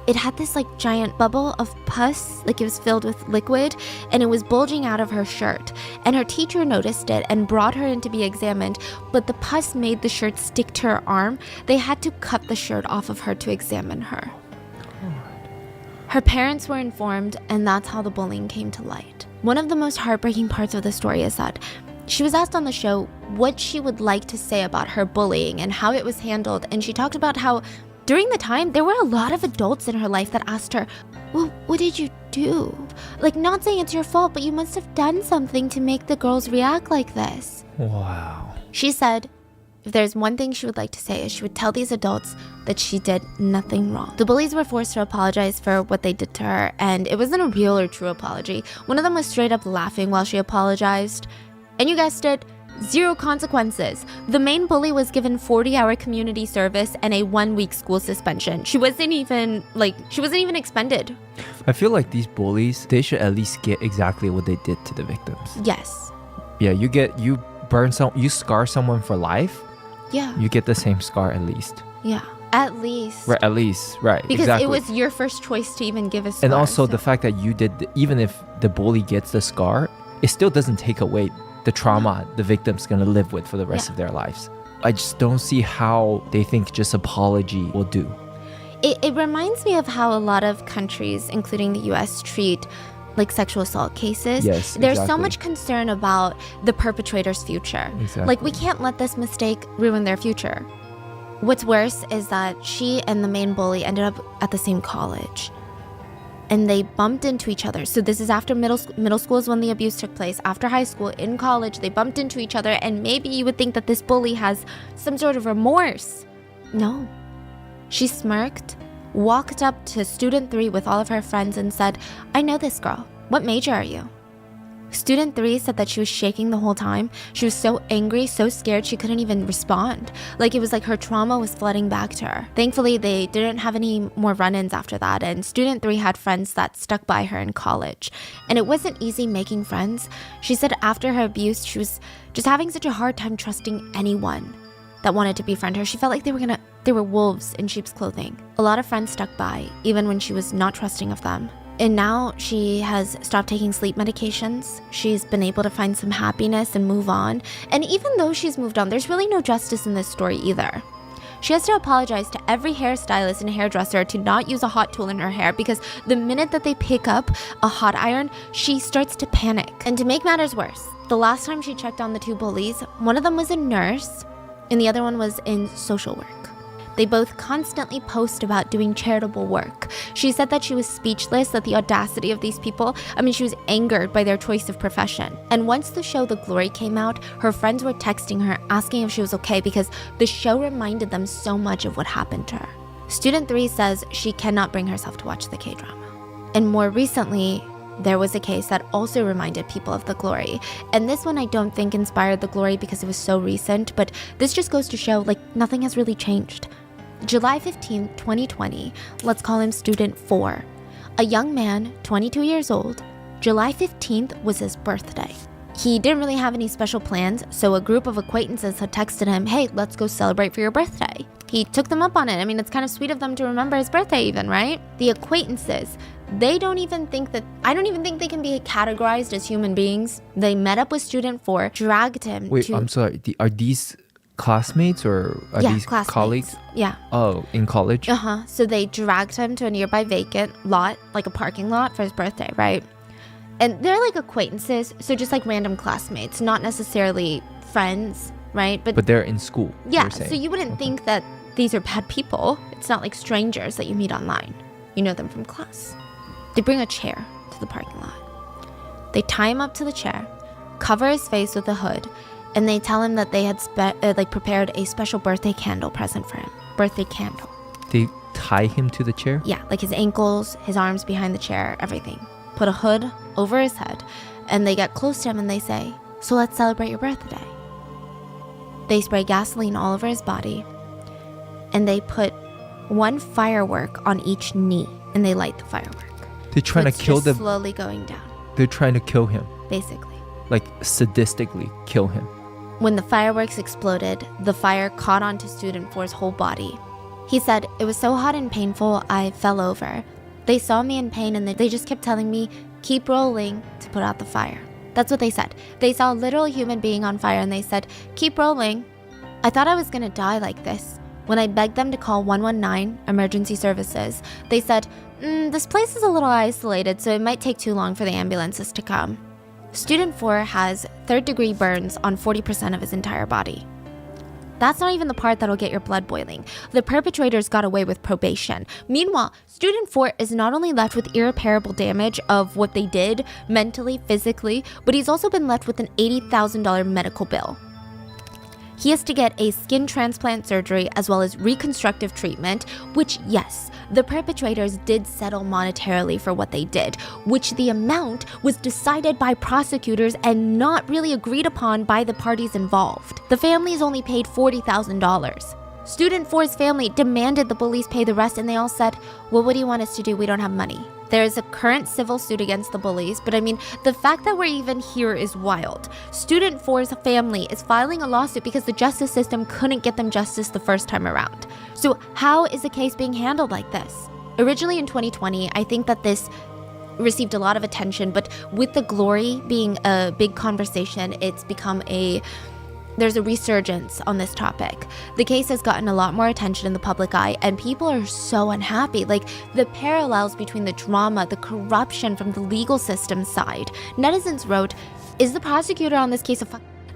it had this like giant bubble of pus, like it was filled with liquid, and it was bulging out of her shirt. And her teacher noticed it and brought her in to be examined, but the pus made the shirt stick to her arm. They had to cut the shirt off of her to examine her. Her parents were informed, and that's how the bullying came to light. One of the most heartbreaking parts of the story is that she was asked on the show what she would like to say about her bullying and how it was handled, and she talked about how during the time, there were a lot of adults in her life that asked her, "Well, what did you do?" Like, not saying it's your fault, but you must have done something to make the girls react like this. Wow. She said, if there's one thing she would like to say is she would tell these adults that she did nothing wrong. The bullies were forced to apologize for what they did to her, and it wasn't a real or true apology. One of them was straight up laughing while she apologized. And you guessed it, 0 consequences. The main bully was given 40-hour community service and a 1-week school suspension. She wasn't even expended. I feel like these bullies, they should at least get exactly what they did to the victims. Yes. Yeah, you scar someone for life. Yeah. You get the same scar at least. Yeah. At least. Right, at least, right. Because exactly. it was your first choice to even give a scar. And also the fact that you did, even if the bully gets the scar, it still doesn't take away the trauma the victim's gonna live with for the rest of their lives. I just don't see how they think just apology will do. It reminds me of how a lot of countries, including the US, treat like sexual assault cases. Yes, There's so exactly. much concern about the perpetrator's future. Exactly. Like, we can't let this mistake ruin their future. What's worse is that she and the main bully ended up at the same college. And they bumped into each other. So this is after middle school is when the abuse took place. After high school, in college, they bumped into each other, and maybe you would think that this bully has some sort of remorse. No. She smirked, walked up to Student 3 with all of her friends and said, "I know this girl. What major are you?" Student 3 said that she was shaking the whole time. She was so angry, so scared, she couldn't even respond. Like, it was like her trauma was flooding back to her. Thankfully, they didn't have any more run-ins after that, and Student 3 had friends that stuck by her in college. And it wasn't easy making friends. She said after her abuse, she was just having such a hard time trusting anyone that wanted to befriend her. She felt like they were wolves in sheep's clothing. A lot of friends stuck by, even when she was not trusting of them. And now she has stopped taking sleep medications. She's been able to find some happiness and move on. And even though she's moved on, there's really no justice in this story either. She has to apologize to every hairstylist and hairdresser to not use a hot tool in her hair, because the minute that they pick up a hot iron, she starts to panic. And to make matters worse, the last time she checked on the 2 bullies, one of them was a nurse and the other one was in social work. They both constantly post about doing charitable work. She said that she was speechless at the audacity of these people. She was angered by their choice of profession. And once the show The Glory came out, her friends were texting her asking if she was okay, because the show reminded them so much of what happened to her. Student 3 says she cannot bring herself to watch the K-drama. And more recently, there was a case that also reminded people of The Glory. And this one I don't think inspired The Glory because it was so recent, but this just goes to show like nothing has really changed. July 15, 2020, let's call him Student 4. A young man, 22 years old, July 15th was his birthday. He didn't really have any special plans, so a group of acquaintances had texted him, hey, let's go celebrate for your birthday. He took them up on it. I mean, it's kind of sweet of them to remember his birthday even, right? The acquaintances, I don't even think they can be categorized as human beings. They met up with student 4, dragged him Wait, I'm sorry. Are these classmates or are these classmates. colleagues? Yeah. Oh, in college? So they dragged him to a nearby vacant lot, like a parking lot for his birthday, right? And they're like acquaintances, so just like random classmates, not necessarily friends, right? But they're in school. Yeah, so you wouldn't think that these are bad people. It's not like strangers that you meet online. You know them from class. They bring a chair to the parking lot. They tie him up to the chair, cover his face with a hood, and they tell him that they had prepared a special birthday candle present for him. Birthday candle. They tie him to the chair? Yeah, like his ankles, his arms behind the chair, everything. Put a hood over his head, and they get close to him and they say, so let's celebrate your birthday. They spray gasoline all over his body, and they put one firework on each knee, and they light the firework. They're trying to kill them. Slowly going down. They're trying to kill him. Basically. Like sadistically kill him. When the fireworks exploded, the fire caught onto student 4's whole body. He said, it was so hot and painful, I fell over. They saw me in pain and they just kept telling me, keep rolling to put out the fire. That's what they said. They saw a literal human being on fire and they said, keep rolling. I thought I was gonna die like this. When I begged them to call 119 emergency services, they said, this place is a little isolated, so it might take too long for the ambulances to come. Student 4 has 3rd-degree burns on 40% of his entire body. That's not even the part that'll get your blood boiling. The perpetrators got away with probation. Meanwhile, student 4 is not only left with irreparable damage of what they did mentally, physically, but he's also been left with an $80,000 medical bill. He has to get a skin transplant surgery as well as reconstructive treatment, which, yes, the perpetrators did settle monetarily for what they did, which the amount was decided by prosecutors and not really agreed upon by the parties involved. The families only paid $40,000. Student 4's family demanded the police pay the rest, and they all said, well, what do you want us to do? We don't have money. There is a current civil suit against the bullies, but I mean, the fact that we're even here is wild. Student 4's family is filing a lawsuit because the justice system couldn't get them justice the first time around. So how is the case being handled like this? Originally in 2020, I think that this received a lot of attention, but with the glory being a big conversation, it's become there's a resurgence on this topic. The case has gotten a lot more attention in the public eye, and people are so unhappy. Like, the parallels between the drama, the corruption from the legal system side. Netizens wrote, is the prosecutor on this case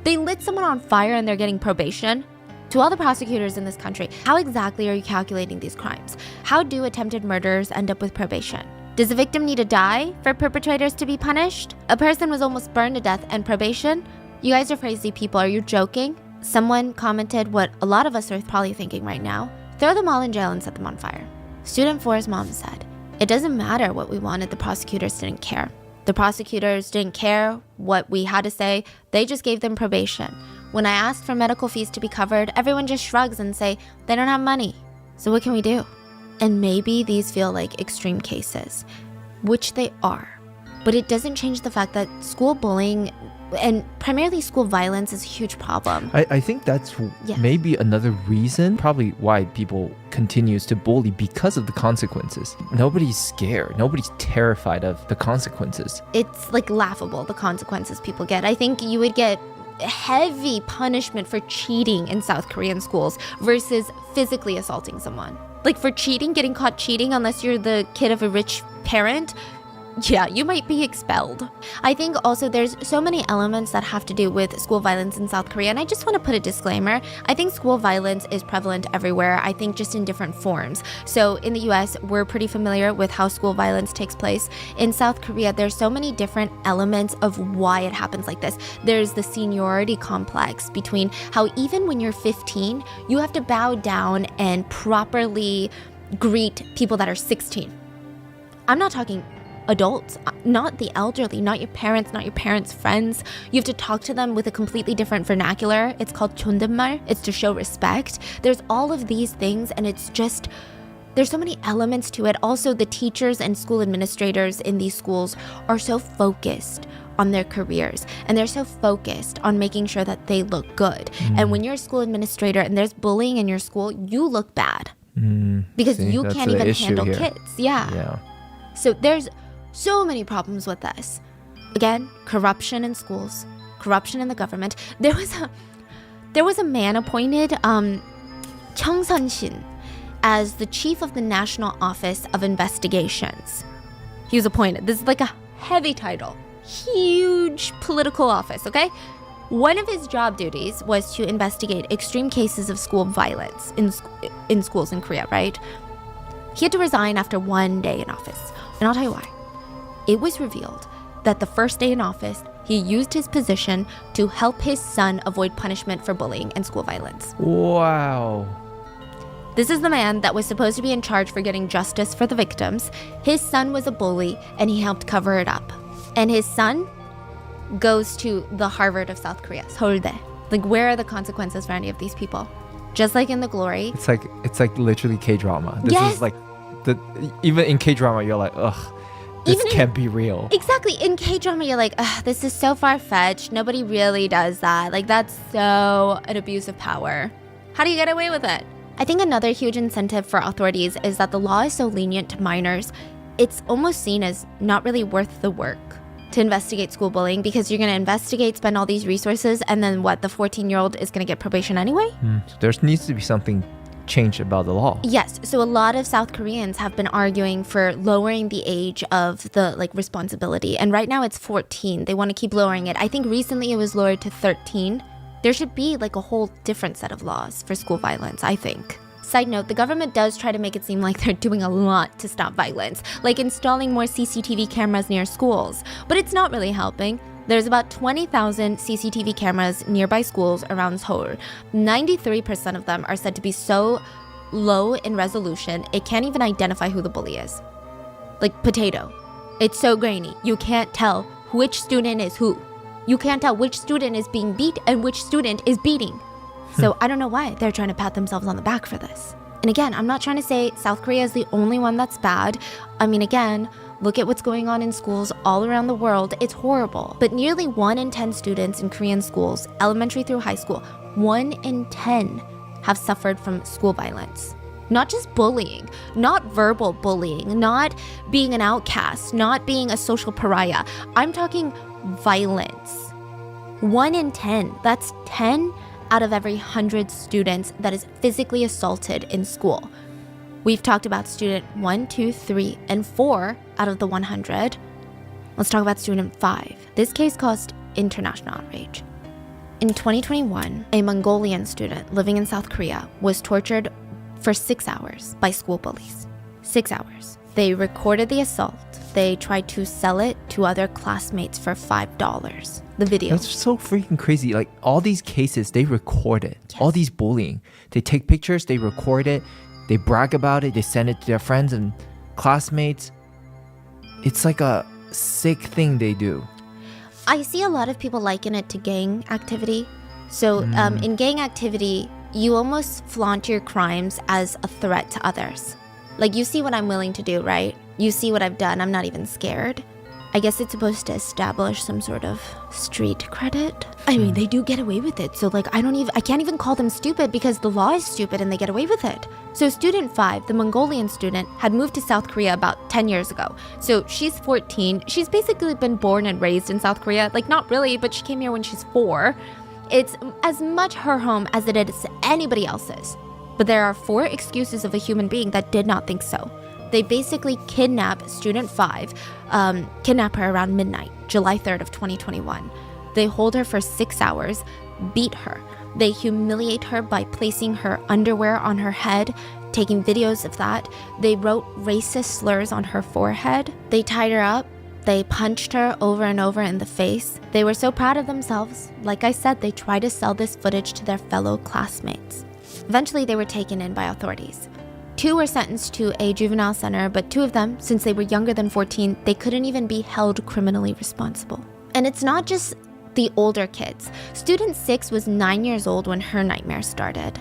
They lit someone on fire and they're getting probation? To all the prosecutors in this country, how exactly are you calculating these crimes? How do attempted murderers end up with probation? Does the victim need to die for perpetrators to be punished? A person was almost burned to death and probation? You guys are crazy people, are you joking? Someone commented what a lot of us are probably thinking right now. Throw them all in jail and set them on fire. Student 4's mom said, it doesn't matter what we wanted, the prosecutors didn't care. The prosecutors didn't care what we had to say, they just gave them probation. When I asked for medical fees to be covered, everyone just shrugs and say, they don't have money. So what can we do? And maybe these feel like extreme cases, which they are. But it doesn't change the fact that school bullying and primarily school violence is a huge problem. I think that's maybe another reason, probably why people continues to bully, because of the consequences. Nobody's scared. Nobody's terrified of the consequences. It's like laughable, the consequences people get. I think you would get heavy punishment for cheating in South Korean schools versus physically assaulting someone. Like for cheating, getting caught cheating, unless you're the kid of a rich parent, yeah, you might be expelled. I think also there's so many elements that have to do with school violence in South Korea, and I just want to put a disclaimer. I think school violence is prevalent everywhere, I think just in different forms. So in the US, we're pretty familiar with how school violence takes place. In South Korea, there's so many different elements of why it happens like this. There's the seniority complex between how even when you're 15, you have to bow down and properly greet people that are 16. I'm not talking adults, not the elderly, not your parents' friends. You have to talk to them with a completely different vernacular. It's called 존댓말. It's to show respect. There's all of these things, and it's just There's so many elements to it. Also, the teachers and school administrators in these schools are so focused on their careers, and they're so focused on making sure that they look good. And when you're a school administrator and there's bullying in your school, you look bad because you can't even handle kids. Yeah. So there's so many problems with this. Again, corruption in schools, corruption in the government. There was a man appointed, Cheong Shin, as the chief of the National Office of Investigations. He was appointed. This is like a heavy title, huge political office, okay? One of his job duties was to investigate extreme cases of school violence in schools in Korea, right? He had to resign after 1 day in office. And I'll tell you why. It was revealed that the first day in office, he used his position to help his son avoid punishment for bullying and school violence. Wow. This is the man that was supposed to be in charge for getting justice for the victims. His son was a bully, and he helped cover it up. And his son goes to the Harvard of South Korea, Seouldae. Like, where are the consequences for any of these people? Just like in The Glory. It's like literally K-drama. This Yes. is like even in K-drama you're like, ugh, this Even in- can't be real. Exactly. In K-drama, you're like, ugh, this is so far-fetched. Nobody really does that. Like, that's so an abuse of power. How do you get away with it? I think another huge incentive for authorities is that the law is so lenient to minors, it's almost seen as not really worth the work to investigate school bullying, because you're going to investigate, spend all these resources, and then what, the 14-year-old is going to get probation anyway? So there needs to be something changed about the law. Yes, so a lot of South Koreans have been arguing for lowering the age of the responsibility, and right now it's 14. They want to keep lowering it. I think recently it was lowered to 13. There should be a whole different set of laws for school violence, I think. Side note, the government does try to make it seem like they're doing a lot to stop violence, like installing more CCTV cameras near schools, but it's not really helping. There's about 20,000 CCTV cameras nearby schools around Seoul. 93% of them are said to be so low in resolution, it can't even identify who the bully is. Like potato. It's so grainy, you can't tell which student is who. You can't tell which student is being beat and which student is beating. So I don't know why they're trying to pat themselves on the back for this. And again, I'm not trying to say South Korea is the only one that's bad. I mean, again, look at what's going on in schools all around the world. It's horrible. But nearly 1 in 10 students in Korean schools, elementary through high school, 1 in 10 have suffered from school violence. Not just bullying, not verbal bullying, not being an outcast, not being a social pariah. I'm talking violence. 1 in 10, that's 10 out of every 100 students that is physically assaulted in school. We've talked about student 1, 2, 3, and 4 out of the 100. Let's talk about student 5. This case caused international outrage. In 2021, a Mongolian student living in South Korea was tortured for 6 hours by school bullies. 6 hours. They recorded the assault. They tried to sell it to other classmates for $5. The video. That's so freaking crazy. Like all these cases, they record it. Yes. All these bullying. They take pictures, they record it, they brag about it, they send it to their friends and classmates. It's like a sick thing they do. I see a lot of people liken it to gang activity. So in gang activity, you almost flaunt your crimes as a threat to others. Like, you see what I'm willing to do, right? You see what I've done. I'm not even scared. I guess it's supposed to establish some sort of street credit. I mean, they do get away with it. So I can't even call them stupid because the law is stupid and they get away with it. So student 5, the Mongolian student, had moved to South Korea about 10 years ago. So she's 14. She's basically been born and raised in South Korea. Like, not really, but she came here when she's 4. It's as much her home as it is anybody else's. But there are 4 excuses of a human being that did not think so. They basically kidnap student 5, kidnap her around midnight, July 3rd of 2021. They hold her for 6 hours, beat her. They humiliate her by placing her underwear on her head, taking videos of that. They wrote racist slurs on her forehead. They tied her up. They punched her over and over in the face. They were so proud of themselves. Like I said, they tried to sell this footage to their fellow classmates. Eventually, they were taken in by authorities. 2 were sentenced to a juvenile center, but 2 of them, since they were younger than 14, they couldn't even be held criminally responsible. And it's not just the older kids. Student 6 was 9 years old when her nightmare started.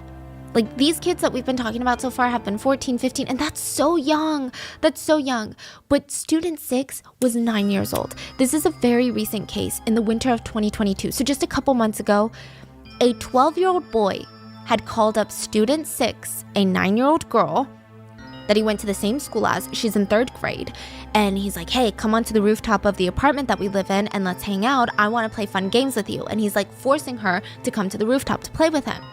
Like, these kids that we've been talking about so far have been 14, 15, and that's so young. That's so young. But student 6 was 9 years old. This is a very recent case in the winter of 2022. So just a couple months ago, a 12-year-old boy had called up student 6, a 9-year-old girl that he went to the same school as. She's in 3rd grade. And he's like, hey, come onto the rooftop of the apartment that we live in and let's hang out. I want to play fun games with you. And he's like forcing her to come to the rooftop to play with him.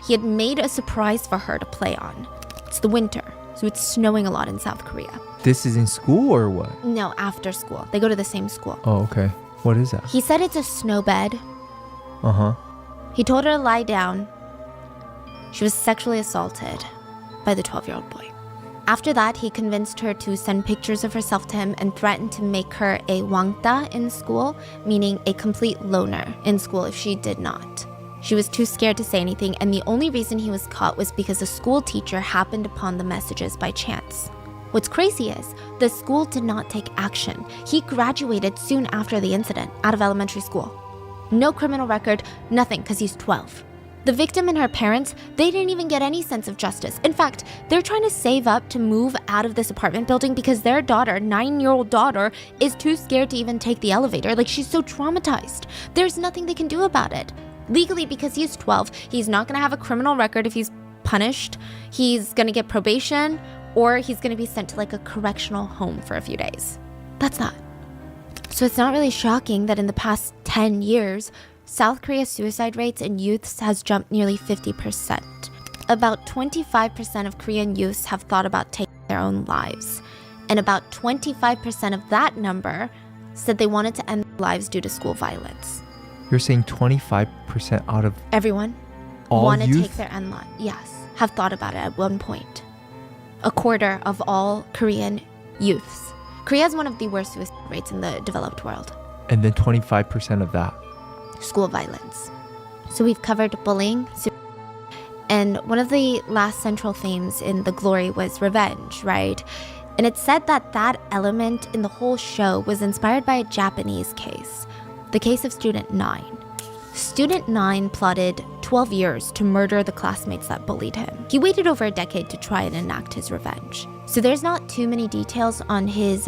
He had made a surprise for her to play on. It's the winter, so it's snowing a lot in South Korea. This is in school or what? No, after school. They go to the same school. Oh, okay. What is that? He said it's a snow bed. Uh-huh. He told her to lie down. She was sexually assaulted by the 12-year-old boy. After that, he convinced her to send pictures of herself to him and threatened to make her a wangta in school, meaning a complete loner in school if she did not. She was too scared to say anything, and the only reason he was caught was because a school teacher happened upon the messages by chance. What's crazy is, the school did not take action. He graduated soon after the incident, out of elementary school. No criminal record, nothing, because he's 12. The victim and her parents, they didn't even get any sense of justice. In fact, they're trying to save up to move out of this apartment building because their daughter, 9-year-old daughter, is too scared to even take the elevator. Like, she's so traumatized. There's nothing they can do about it. Legally, because he's 12, he's not going to have a criminal record if he's punished. He's going to get probation, or he's going to be sent to like a correctional home for a few days. That's that. So it's not really shocking that in the past 10 years, South Korea's suicide rates in youths has jumped nearly 50%. About 25% of Korean youths have thought about taking their own lives. And about 25% of that number said they wanted to end their lives due to school violence. You're saying 25% out of everyone all want to youth? take their own life. Yes, have thought about it at one point. A quarter of all Korean youths. Korea has one of the worst suicide rates in the developed world. And then 25% of that. School violence. So we've covered bullying, and one of the last central themes in The Glory was revenge, right? And it's said that that element in the whole show was inspired by a Japanese case. The case of Student 9. Student 9 plotted 12 years to murder the classmates that bullied him. He waited over a decade to try and enact his revenge. So there's not too many details on his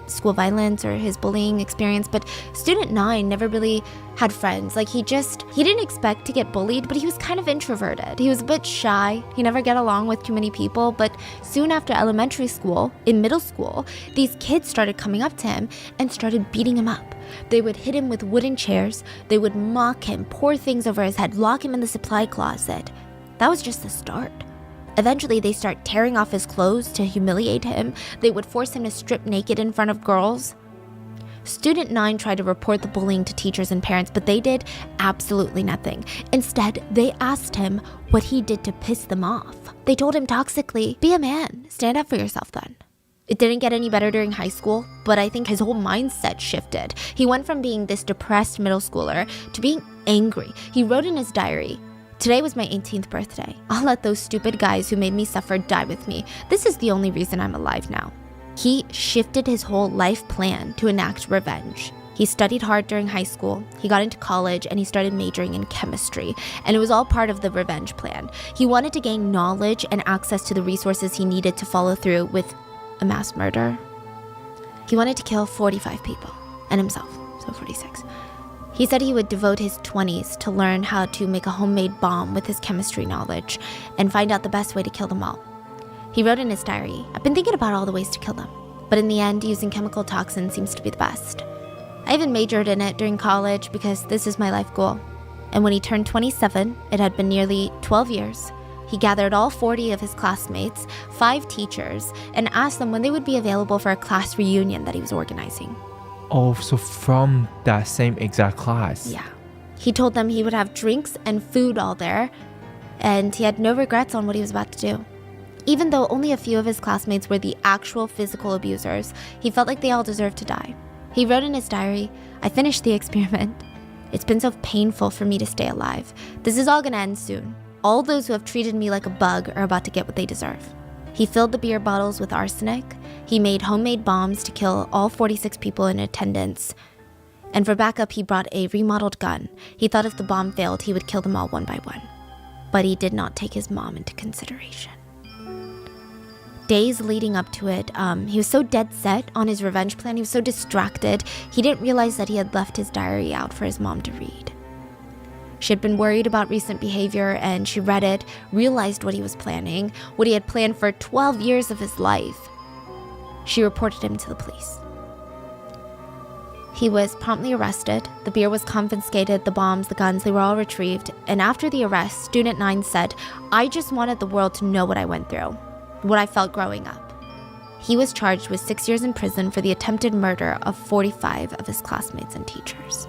school violence or his bullying experience, but Student 9 never really had friends. Like, he didn't expect to get bullied, but he was kind of introverted. He was a bit shy. He never got along with too many people, but soon after elementary school, in middle school, these kids started coming up to him and started beating him up. They would hit him with wooden chairs, they would mock him, pour things over his head, lock him in the supply closet. That was just the start. Eventually, they start tearing off his clothes to humiliate him. They would force him to strip naked in front of girls. Student 9 tried to report the bullying to teachers and parents, but they did absolutely nothing. Instead, they asked him what he did to piss them off. They told him toxically, be a man, stand up for yourself then. It didn't get any better during high school, but I think his whole mindset shifted. He went from being this depressed middle schooler to being angry. He wrote in his diary, "Today was my 18th birthday. I'll let those stupid guys who made me suffer die with me. This is the only reason I'm alive now." He shifted his whole life plan to enact revenge. He studied hard during high school, he got into college, and he started majoring in chemistry. And it was all part of the revenge plan. He wanted to gain knowledge and access to the resources he needed to follow through with a mass murder. He wanted to kill 45 people, and himself, so 46. He said he would devote his 20s to learn how to make a homemade bomb with his chemistry knowledge and find out the best way to kill them all. He wrote in his diary, "I've been thinking about all the ways to kill them, but in the end, using chemical toxins seems to be the best. I even majored in it during college because this is my life goal." And when he turned 27, it had been nearly 12 years, he gathered all 40 of his classmates, 5 teachers, and asked them when they would be available for a class reunion that he was organizing. Oh, so from that same exact class. Yeah. He told them he would have drinks and food all there, and he had no regrets on what he was about to do. Even though only a few of his classmates were the actual physical abusers, he felt like they all deserved to die. He wrote in his diary, "I finished the experiment. It's been so painful for me to stay alive. This is all gonna end soon. All those who have treated me like a bug are about to get what they deserve." He filled the beer bottles with arsenic. He made homemade bombs to kill all 46 people in attendance. And for backup, he brought a remodeled gun. He thought if the bomb failed, he would kill them all one by one. but he did not take his mom into consideration. Days leading up to it, he was so dead set on his revenge plan, he was so distracted, he didn't realize that he had left his diary out for his mom to read. She had been worried about recent behavior, and she read it, realized what he was planning, what he had planned for 12 years of his life. She reported him to the police. He was promptly arrested, the beer was confiscated, the bombs, the guns, they were all retrieved, and after the arrest, Student 9 said, "I just wanted the world to know what I went through, what I felt growing up." He was charged with 6 years in prison for the attempted murder of 45 of his classmates and teachers.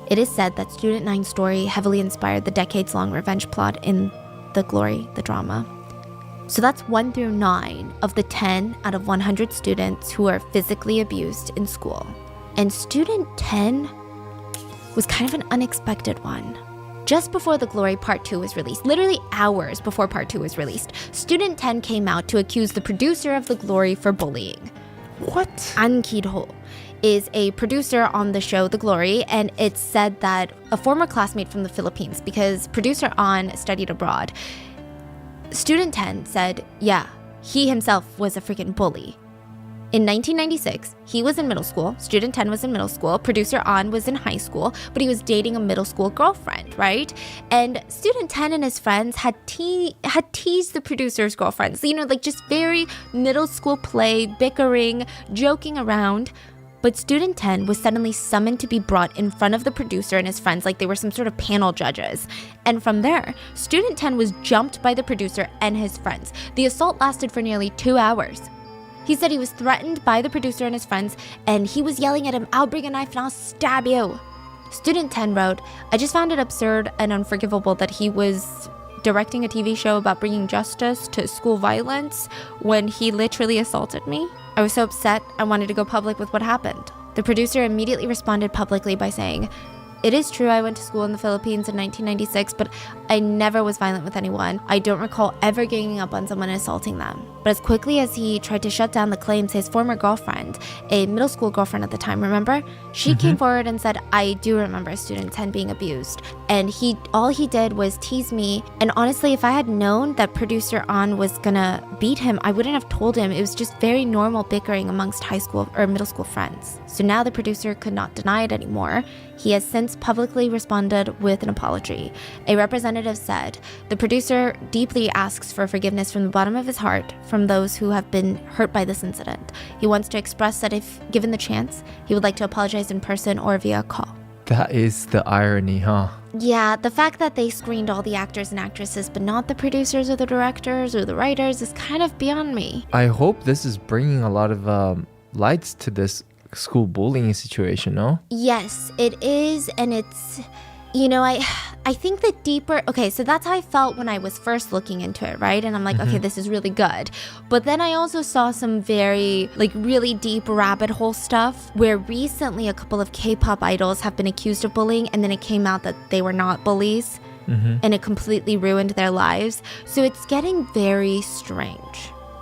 It is said that Student 9's story heavily inspired the decades-long revenge plot in The Glory, the drama. So that's 1 through 9 of the 10 out of 100 students who are physically abused in school. And Student 10 was kind of an unexpected one. Just before The Glory Part 2 was released, literally hours before Part 2 was released, Student 10 came out to accuse the producer of The Glory for bullying. What? An Kid-ho is a producer on the show The Glory, and it's said that a former classmate from the Philippines, because producer An studied abroad, Student 10 said, yeah, he himself was a freaking bully. In 1996, he was in middle school, Student 10 was in middle school, producer An was in high school, but he was dating a middle school girlfriend, right? And Student 10 and his friends had teased the producer's girlfriends, like just very middle school play, bickering, joking around. But Student 10 was suddenly summoned to be brought in front of the producer and his friends like they were some sort of panel judges. And from there, Student 10 was jumped by the producer and his friends. The assault lasted for nearly 2 hours. He said he was threatened by the producer and his friends, and he was yelling at him, "I'll bring a knife and I'll stab you." Student 10 wrote, "I just found it absurd and unforgivable that he was directing a TV show about bringing justice to school violence when he literally assaulted me. I was so upset, I wanted to go public with what happened." The producer immediately responded publicly by saying, "It is true I went to school in the Philippines in 1996, but I never was violent with anyone. I don't recall ever ganging up on someone and assaulting them." But as quickly as he tried to shut down the claims, his former girlfriend, a middle school girlfriend at the time, remember? She came forward and said, "I do remember Student 10 being abused. And all he did was tease me. And honestly, if I had known that producer An was gonna beat him, I wouldn't have told him. It was just very normal bickering amongst high school or middle school friends." So now the producer could not deny it anymore. He has since publicly responded with an apology. A representative said, "The producer deeply asks for forgiveness from the bottom of his heart from those who have been hurt by this incident. He wants to express that if given the chance, he would like to apologize in person or via call." That is the irony, huh? Yeah, the fact that they screened all the actors and actresses but not the producers or the directors or the writers is kind of beyond me. I hope this is bringing a lot of lights to this school bullying situation, no? Yes, it is, and it's, I think the deeper, okay, so that's how I felt when I was first looking into it, right? And I'm like, okay, this is really good. But then I also saw some very, really deep rabbit hole stuff where recently a couple of K-pop idols have been accused of bullying, and then it came out that they were not bullies, and it completely ruined their lives. So it's getting very strange.